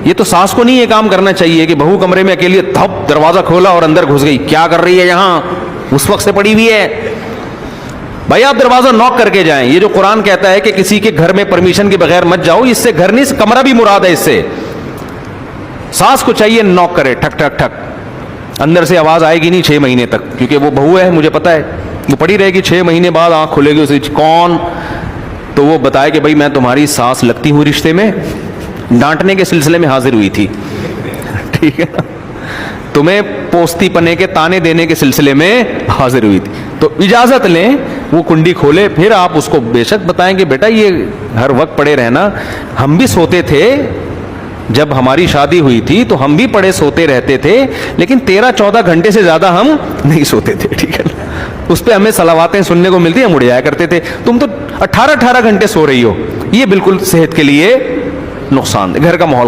ये तो सास को नहीं ये काम करना चाहिए कि बहू कमरे में अकेली धप दरवाजा खोला और अंदर घुस गई, क्या कर रही है यहां, उस वक्त से पड़ी हुई है। भाई आप दरवाजा नॉक करके जाएं। ये जो कुरान कहता है कि किसी के घर में परमिशन के बगैर मत जाओ, इससे घर नहीं कमरा भी मुराद है। इससे सास को चाहिए नॉक करे, ठक ठक ठक। अंदर से आवाज आएगी नहीं 6 महीने तक, क्योंकि वो बहू है, मुझे पता है। वो पड़ी रहेगी, 6 महीने बाद आंख खुलेगी, उसे कौन, तो वो बताए कि भाई मैं तुम्हारी सास लगती हूं रिश्ते में, डांटने के सिलसिले में हाजिर हुई थी, ठीक है ना, तुम्हें पोस्ती पने के ताने देने के सिलसिले में हाजिर हुई थी। तो इजाजत लें, वो कुंडी खोले, फिर आप उसको बेशक बताएंगे बेटा ये हर वक्त पड़े रहना, हम भी सोते थे जब हमारी शादी हुई थी, तो हम भी पड़े सोते रहते थे, लेकिन 13-14 घंटे से ज्यादा हम नहीं सोते थे, ठीक है ना। उस पर हमें सलावातें सुनने को मिलती, हम उड़ जाया करते थे। तुम तो 18-18 घंटे सो रही हो, ये बिल्कुल सेहत के लिए नुकसान, घर का माहौल